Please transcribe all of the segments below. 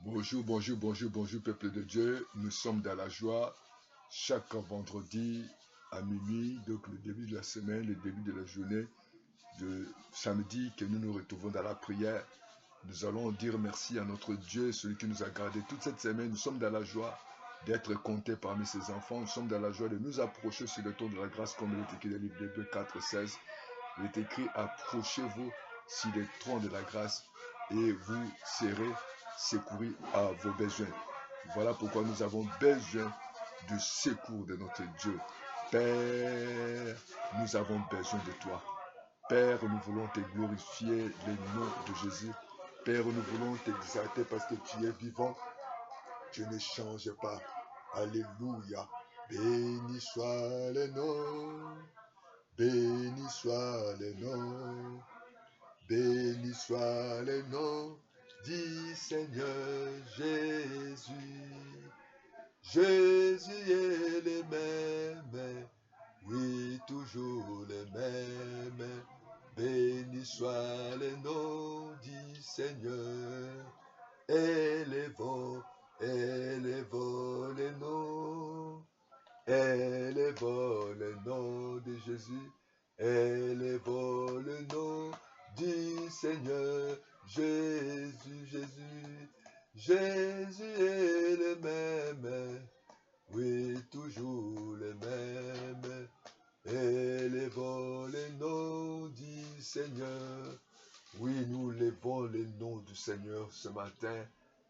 Bonjour, bonjour, bonjour, bonjour, peuple de Dieu. Nous sommes dans la joie chaque vendredi à minuit, donc le début de la semaine, le début de la journée de samedi que nous nous retrouvons dans la prière. Nous allons dire merci à notre Dieu, celui qui nous a gardés toute cette semaine. Nous sommes dans la joie d'être comptés parmi ses enfants. Nous sommes dans la joie de nous approcher sur le ton de la grâce, comme il est écrit dans le livre d'Hébreux 4:16. Il est écrit: approchez-vous sur les troncs de la grâce et vous serez secourus à vos besoins. Voilà pourquoi nous avons besoin du secours de notre Dieu. Père, nous avons besoin de toi. Père, nous voulons te glorifier le nom de Jésus. Père, nous voulons t'exalter parce que tu es vivant. Tu ne changes pas. Alléluia. Béni soit le nom. Béni soit le nom. Béni soit le nom du Seigneur Jésus. Jésus est le même, oui, toujours le même. Béni soit le nom du Seigneur. Élevons, élevons le nom. Élevons le nom de Jésus. Élevons le nom du Seigneur Jésus, Jésus. Jésus est le même, oui, toujours le même. Élevons le nom du Seigneur. Oui, nous levons le nom du Seigneur ce matin.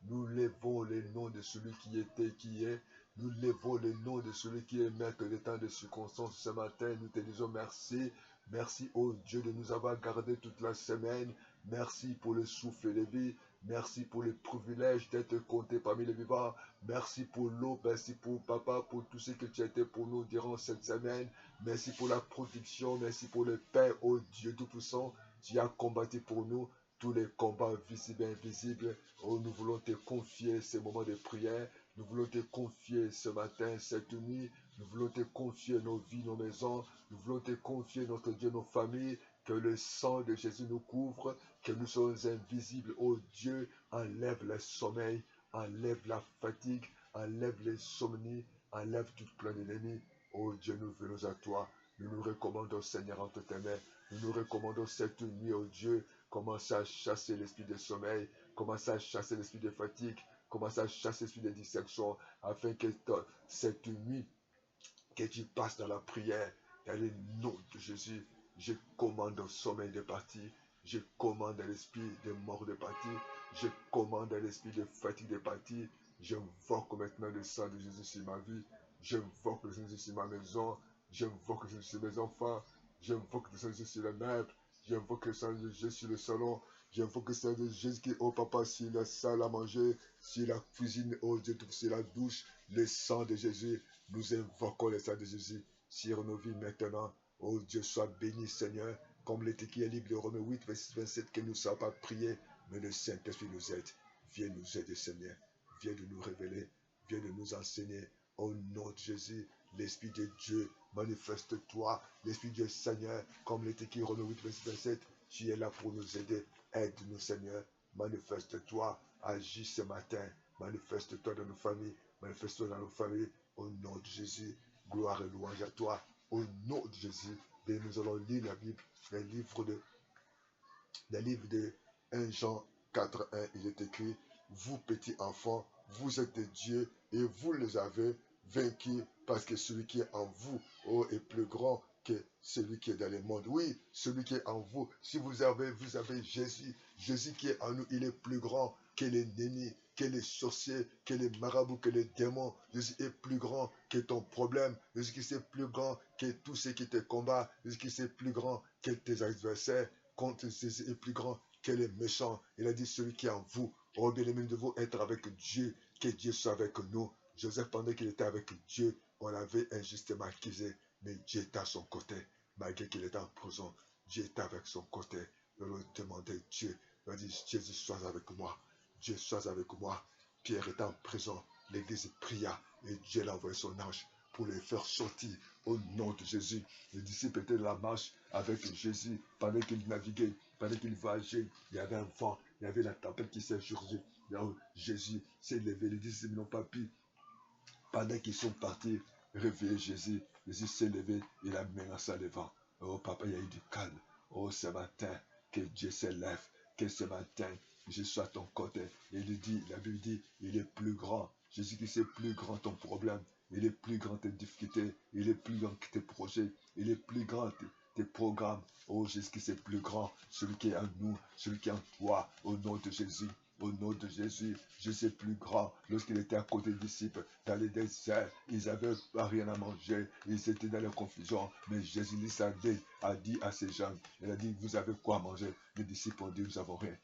Nous levons le nom de celui qui était, qui est. Nous levons le nom de celui qui est maître des temps de circonstances ce matin. Nous te disons merci. Merci, ô Dieu, de nous avoir gardés toute la semaine. Merci pour le souffle de vie. Merci pour le privilège d'être compté parmi les vivants. Merci pour l'eau. Merci pour papa, pour tout ce que tu as été pour nous durant cette semaine. Merci pour la protection. Merci pour le paix, ô Dieu Tout-Puissant. Tu as combattu pour nous tous les combats visibles et invisibles. Oh, nous voulons te confier ces moments de prière. Nous voulons te confier ce matin, cette nuit. Nous voulons te confier nos vies, nos maisons. Nous voulons te confier, notre Dieu, nos familles. Que le sang de Jésus nous couvre. Que nous soyons invisibles. Oh Dieu, enlève le sommeil. Enlève la fatigue. Enlève les somnies. Enlève toute pleine d'ennemis. Oh Dieu, nous venons à toi. Nous nous recommandons, Seigneur, entre tes mains. Nous nous recommandons cette nuit, oh Dieu. Commence à chasser l'esprit de sommeil. Commence à chasser l'esprit de fatigue. Commence à chasser l'esprit de dissection. Afin que cette nuit, que tu passes dans la prière, dans le nom de Jésus, je commande au sommeil de partir. Je commande à l'esprit de mort de partir. Je commande à l'esprit de fatigue de partir. J'invoque maintenant le sang de Jésus sur ma vie. J'invoque le sang de Jésus sur ma maison. J'invoque le sang de Jésus sur mes enfants. J'invoque le sang de Jésus sur les meubles. J'invoque le sang de Jésus sur le salon. J'invoque le sang de Jésus qui, oh papa, sur la salle à manger, sur la cuisine, oh Dieu, sur la douche, le sang de Jésus. Nous invoquons le sang de Jésus sur nos vies maintenant. Oh Dieu, sois béni, Seigneur. Comme l'était qui est libre de Romains 8, verset 27, que nous ne savons pas prier, mais le Saint-Esprit nous aide. Viens nous aider, Seigneur. Viens de nous révéler. Viens de nous enseigner. Au nom de Jésus, l'Esprit de Dieu, manifeste-toi. L'Esprit de Dieu, Seigneur, comme l'était qui Romains 8, verset 27, tu es là pour nous aider. Aide-nous, Seigneur. Manifeste-toi. Agis ce matin. Manifeste-toi dans nos familles. Manifeste-toi dans nos familles. Au nom de Jésus, gloire et louange à toi. Au nom de Jésus, et nous allons lire la Bible, le livre de 1 Jean 4:1. Il est écrit: vous petits enfants, vous êtes des dieux et vous les avez vaincus parce que celui qui est en vous est plus grand que celui qui est dans le monde. Oui, celui qui est en vous. Si vous avez Jésus, Jésus qui est en nous, il est plus grand que l'ennemi, que les sorciers, que les marabouts, que les démons. Jésus est plus grand que ton problème. Jésus qui est plus grand que tout ce qui te combat. Jésus qui est plus grand que tes adversaires. Contre Jésus est plus grand que les méchants. Il a dit: celui qui est en vous. Oh bien aimé, nous devons être avec Dieu. Que Dieu soit avec nous. Joseph, pendant qu'il était avec Dieu, on l'avait injustement accusé. Mais Dieu était à son côté. Malgré qu'il était en prison, Dieu était avec son côté. Il lui demandait Dieu. Il a dit: Jésus, sois avec moi. Dieu, sois avec moi. Pierre était en prison. L'église pria et Dieu l'a envoyé son ange pour les faire sortir au nom de Jésus. Les disciples étaient dans la marche avec Jésus pendant qu'il naviguait, pendant qu'il voyageait. Il y avait un vent Il y avait la tempête qui s'est surgie. Là où Jésus s'est levé, les disciples n'ont pas pu. Pendant qu'ils sont partis réveiller Jésus, Jésus s'est levé, il a menacé le vent. Oh papa, il y a eu du calme. Oh ce matin, que Dieu s'élève, que ce matin, je sois à ton côté. Et il dit, la Bible dit, il est plus grand. Jésus-Christ est plus grand ton problème. Il est plus grand tes difficultés. Il est plus grand que tes projets. Il est plus grand tes programmes. Oh Jésus-Christ est plus grand. Celui qui est en nous, celui qui est en toi. Au nom de Jésus. Au nom de Jésus, Jésus est plus grand. Lorsqu'il était à côté des disciples, dans les déserts, ils n'avaient pas rien à manger. Ils étaient dans la confusion. Mais Jésus a dit à ces gens, il a dit, vous avez quoi manger? Les disciples ont dit, nous n'avons rien.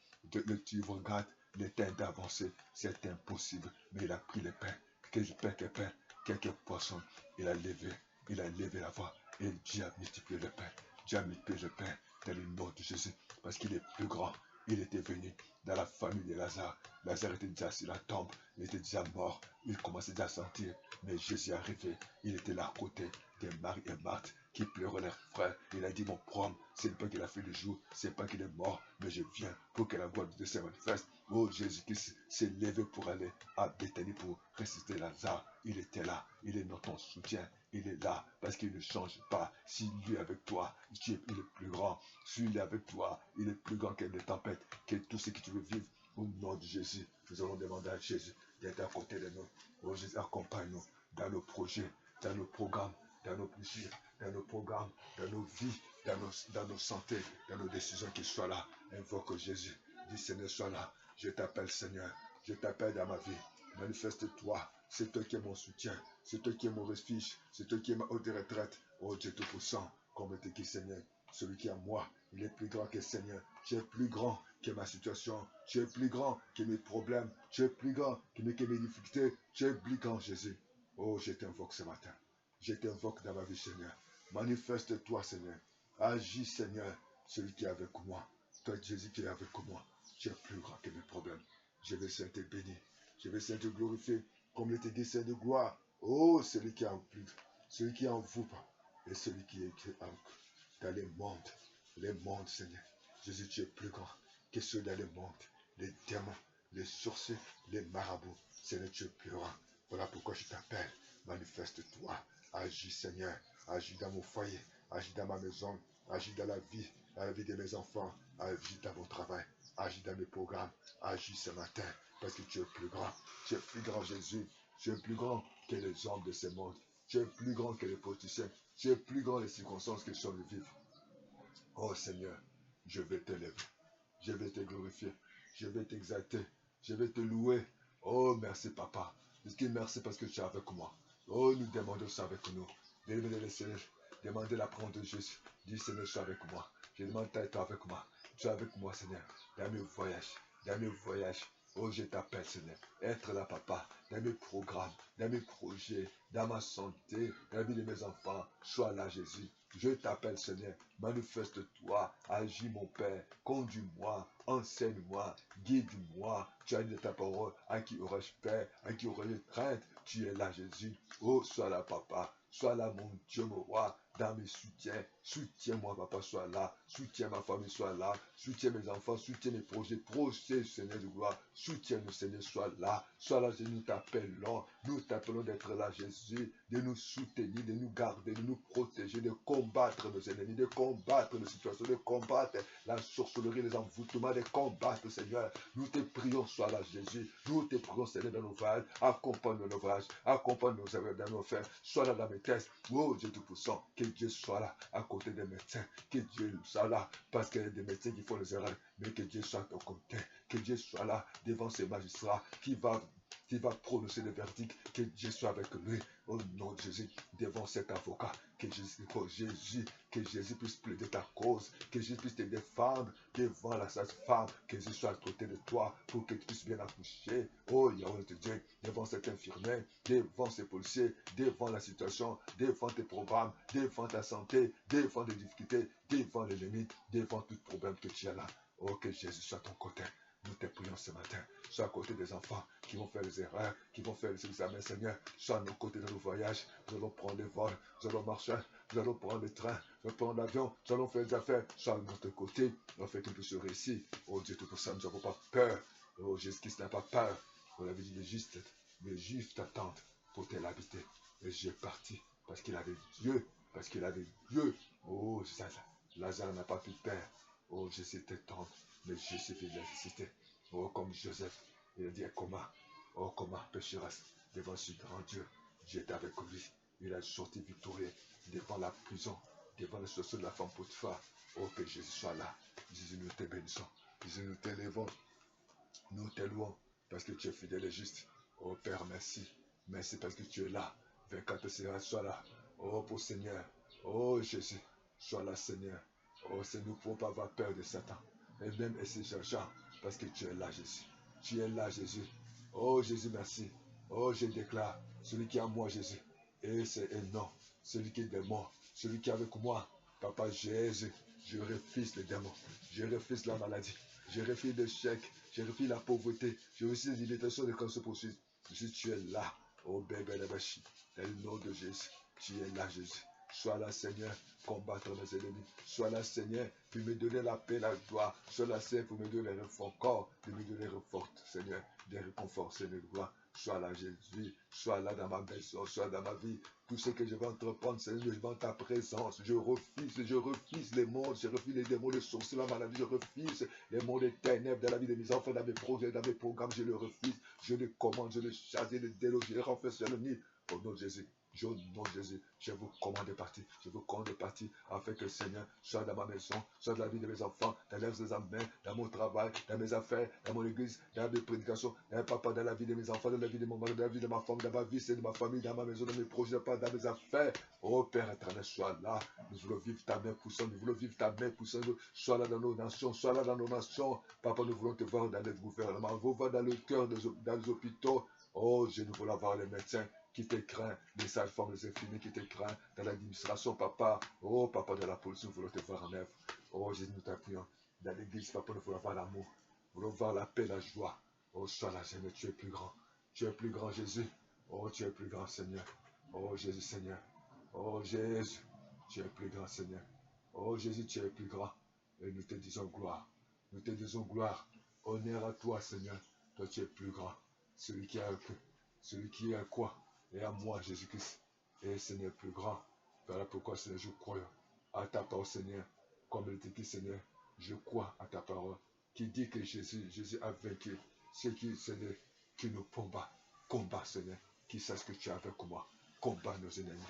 Tu regardes les temps d'avancer. C'est impossible. Mais il a pris les pains. Quelques poissons. Il a levé la voix. Et Dieu a multiplié le pain. Dieu a multiplié le pain dans le nom de Jésus. Parce qu'il est plus grand. Il était venu dans la famille de Lazare. Lazare était déjà sur la tombe, il était déjà mort, il commençait déjà à sentir. Mais Jésus est arrivé, il était là à côté de Marie et Marthe qui pleuraient leurs frères. Il a dit, mon promme, c'est pas qu'il a fait le jour, c'est pas qu'il est mort, mais je viens pour que la gloire de Dieu se manifeste. Oh, Jésus-Christ s'est levé pour aller à Béthanie pour ressusciter Lazare. Il était là, il est notre soutien. Il est là parce qu'il ne change pas. S'il est avec toi, il est plus grand. S'il est avec toi, il est plus grand que les tempêtes, que tout ce que tu veux vivre. Au nom de Jésus, nous allons demander à Jésus d'être à côté de nous. Oh Jésus, accompagne-nous dans nos projets, dans nos programmes, dans nos plaisirs, dans nos programmes, dans nos vies, dans nos santé, dans nos décisions, qu'il soit là. Invoque Jésus. Dis Seigneur, sois là. Je t'appelle Seigneur. Je t'appelle dans ma vie. Manifeste-toi. C'est toi qui es mon soutien. C'est toi qui es mon refuge. C'est toi qui es ma haute retraite. Oh Dieu Tout-Puissant, comme était qui Seigneur. Celui qui est en moi, il est plus grand que le Seigneur. Tu es plus grand que ma situation. Tu es plus grand que mes problèmes. Tu es plus grand que mes difficultés. Tu es plus grand, Jésus. Oh, je t'invoque ce matin. Je t'invoque dans ma vie, Seigneur. Manifeste-toi, Seigneur. Agis, Seigneur, celui qui est avec moi. Toi, Jésus, qui est avec moi. Tu es plus grand que mes problèmes. Je vais te bénir. Je vais te glorifier. Comme il était dit, c'est de gloire. Oh, celui qui est en plus, celui qui est en vous, et celui qui est dans les mondes, Seigneur. Jésus, tu es plus grand que ceux dans les mondes, les démons, les sorciers, les marabouts. Seigneur, tu es plus grand. Voilà pourquoi je t'appelle. Manifeste-toi. Agis, Seigneur. Agis dans mon foyer. Agis dans ma maison. Agis dans la vie de mes enfants. Agis dans mon travail. Agis dans mes programmes. Agis ce matin. Parce que tu es plus grand. Tu es plus grand, Jésus. Tu es plus grand que les hommes de ce monde. Tu es plus grand que les politiciens. Tu es plus grand que les circonstances que sont de vivre. Oh Seigneur, je vais te lever. Je vais te glorifier. Je vais t'exalter. Je vais te louer. Oh, merci, Papa. Merci parce que tu es avec moi. Oh, nous demandons ça avec nous. Demandez le Seigneur. Demandez la parole de Jésus. Dis, Seigneur, tu es avec moi. Je demande d'être avec moi. Tu es avec moi, Seigneur. Dans mes voyages. Dans mes voyages. Oh, je t'appelle, Seigneur. Être là, Papa. Dans mes programmes. Dans mes projets. Dans ma santé. Dans la vie de mes enfants. Sois là, Jésus. Je t'appelle, Seigneur. Manifeste-toi. Agis, mon Père. Conduis-moi. Enseigne-moi. Guide-moi. Tu as dit ta parole. À qui aurais-je peur? À qui aurais-je crainte? Tu es là, Jésus. Oh, sois là, Papa. Sois là, mon Dieu, mon roi. Dans mes soutiens. Soutiens-moi, Papa. Sois là. Soutiens ma famille. Sois là. Soutiens mes enfants. Soutiens mes projets. Projets, Seigneur de gloire. Soutiens-nous, Seigneur. Sois là. Sois là, Jésus. Nous t'appelons. Nous t'appelons d'être là, Jésus. De nous soutenir, de nous garder, de nous protéger, de combattre nos ennemis, de combattre nos situations, de combattre la sorcellerie, les envoûtements, de combattre, Seigneur. Nous te prions, sois là, Jésus. Nous te prions, Seigneur, dans nos voyages. Accompagne nos ouvrages. Accompagne nos œuvres dans nos faits. Sois là dans mes tests. Oh, Dieu Tout-Puissant, que Dieu soit là à côté des médecins. Que Dieu soit là parce qu'il y a des médecins qui font les erreurs. Mais que Dieu soit à côté. Que Dieu soit là devant ces magistrats qui va prononcer le verdict, que Dieu soit avec lui, au nom de Jésus, devant cet avocat, que Jésus puisse plaider ta cause, que Jésus puisse te défendre devant la sage-femme, que Jésus soit à côté de toi, pour que tu puisses bien accoucher, oh Yahweh de Dieu, devant cet infirmier, devant ces policiers, devant la situation, devant tes programmes, devant ta santé, devant les difficultés, devant les limites, devant tout problème que tu as là, oh que Jésus soit à ton côté. Nous te prions ce matin. Sois à côté des enfants qui vont faire les erreurs, qui vont faire les examens, Seigneur. Sois à nos côtés dans nos voyages. Nous allons prendre les vols. Nous allons marcher. nous allons prendre le train, nous allons prendre l'avion, nous allons faire des affaires, sois de notre côté, on fait que nous puissions réussir. Oh Dieu Tout-Puissant, nous n'avons pas peur. Oh Jésus-Christ n'a pas peur. On avait dit les Juifs t'attendent pour t'habiter. Et Jésus est parti parce qu'il avait Dieu, parce qu'il avait Dieu. Oh, ça, Lazare n'a pas pu peur. Oh, Jésus était tendre, mais Jésus fait nécessité. Oh, comme Joseph, il a dit comment pécheras devant ce grand Dieu. J'étais avec lui. Il a sorti victorieux devant la prison, devant le sorcier de la femme Potiphar. Oh, que Jésus soit là. Jésus, nous te bénissons. Jésus, nous t'élèvons. Nous t'élouons parce que tu es fidèle et juste. Oh Père, merci. Merci parce que tu es là. 24 Seigneur, sois là. Oh pour Seigneur. Oh Jésus, sois là Seigneur. Oh Seigneur, nous ne pouvons pas avoir peur de Satan. Et même essayer cherchant parce que tu es là Jésus. Tu es là Jésus. Oh Jésus, merci. Oh je déclare, celui qui est en moi Jésus. Et c'est un nom. Celui qui est démon. Celui qui est avec moi. Papa Jésus, je refuse les démons. Je refuse la maladie. Je refuse l'échec. Je refuse la pauvreté. Je refuse l'imitation de quand se poursuit. Jésus, tu es là. Oh bébé Bashi. Dans le nom de Jésus. Tu es là, Jésus. Sois là, Seigneur, combattre mes ennemis. Sois là, Seigneur, pour me donner la paix, la gloire. Sois là, Seigneur, pour me donner le réconfort. Pour me donner le réconfort, Seigneur. Des réconforts, Seigneur, gloire. Sois là, Jésus. Sois là dans ma maison. Sois dans ma vie. Tout ce que je vais entreprendre, Seigneur, devant ta présence. Je refuse les mondes. Je refuse les démons, les sorciers, la maladie. Je refuse les mondes des ténèbres dans la vie de mes enfants, dans mes projets, dans mes programmes. Je le refuse. Je le commande, je le chasse, je le déloge, je le renferme sur le nid. Au nom de Jésus. Au nom de Jésus, je vous commande de partir. Je vous commande de partir afin que le Seigneur soit dans ma maison, soit dans la vie de mes enfants, dans l'œuvre de mes mains, dans mon travail, dans mes affaires, dans mon église, dans mes prédications, dans la vie de mes enfants, dans la vie de mon mari, dans la vie de ma femme, dans ma vie, c'est de ma famille, dans ma maison, dans mes projets, dans mes affaires. Oh Père éternel, sois là. Nous voulons vivre ta main puissante. Nous voulons vivre ta main puissante. Sois là dans nos nations. Sois là dans nos nations. Papa, nous voulons te voir dans notre gouvernement. Nous voulons voir dans le cœur, dans les hôpitaux. Oh Dieu, nous voulons voir les médecins qui te craignent, les sages-femmes, les infirmiers qui te craignent, dans l'administration, papa. Oh, papa, de la police, nous voulons te voir en œuvre. Oh, Jésus, nous t'appuyons. Dans l'église, papa, nous voulons voir l'amour. Nous voulons voir la paix, la joie. Oh, sois là, Seigneur, tu es plus grand. Tu es plus grand, Jésus. Oh, tu es plus grand, Seigneur. Oh, Jésus, Seigneur. Oh, Jésus, tu es plus grand, Seigneur. Oh, Jésus, tu es plus grand. Et nous te disons gloire. Nous te disons gloire. Honneur à toi, Seigneur. Toi, tu es plus grand. Celui qui a quoi? Et à moi, Jésus-Christ. Et Seigneur plus grand. Voilà pourquoi, Seigneur, je crois à ta parole, Seigneur. Comme il dit, Seigneur, je crois à ta parole. Qui dit que Jésus a vaincu. C'est qui, Seigneur, qui nous combat. Combat, Seigneur. Qui sache que tu es avec moi. Combat nos ennemis.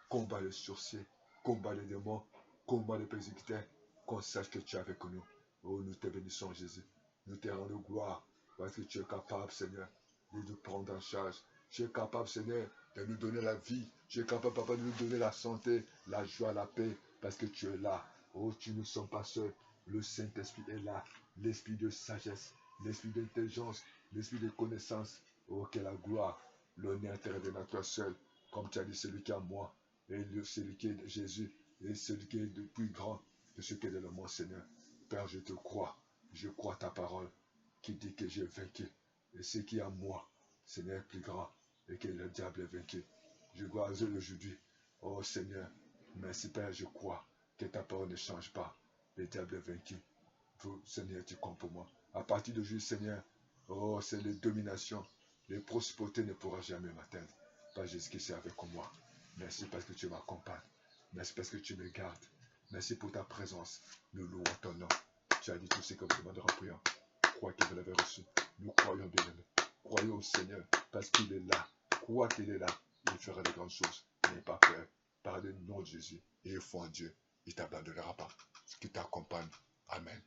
Combat les sorciers. Combat les démons. Combat les persécuteurs. Qu'on sache que tu es avec nous. Oh, nous te bénissons, Jésus. Nous te rendons gloire. Parce que tu es capable, Seigneur, de nous prendre en charge. Tu es capable, Seigneur, de nous donner la vie. Tu es capable, Papa, de nous donner la santé, la joie, la paix, parce que tu es là. Oh, tu ne sommes pas seuls. Le Saint-Esprit est là. L'esprit de sagesse, l'esprit d'intelligence, l'esprit de connaissance. Oh, que la gloire, l'honneur te revienne à toi seul. Comme tu as dit, celui qui est à moi, et celui qui est de Jésus, et celui qui est le plus grand de ce qui est de le monde, Seigneur. Père, je te crois. Je crois ta parole qui dit que j'ai vaincu. Et ce qui est à moi, Seigneur, est plus grand. Et que le diable est vaincu. Je gloire aujourd'hui. Oh Seigneur, merci Père, je crois que ta parole ne change pas. Le diable est vaincu. Vous, Seigneur, tu comptes pour moi. À partir d'aujourd'hui, Seigneur, oh, c'est les dominations. Les prospérités ne pourra jamais m'atteindre. Pas Jésus-Christ est avec moi. Merci parce que tu m'accompagnes. Merci parce que tu me gardes. Merci pour ta présence. Nous louons ton nom. Tu as dit tout ce que vous demandez en priant. Crois que vous l'avez reçu. Nous croyons bien. Croyons au Seigneur parce qu'il est là. Crois qu'il est là. Il fera de grandes choses. N'aie pas peur. Par le nom de Jésus. Et foi en Dieu. Il ne t'abandonnera pas. Ce qui t'accompagne. Amen.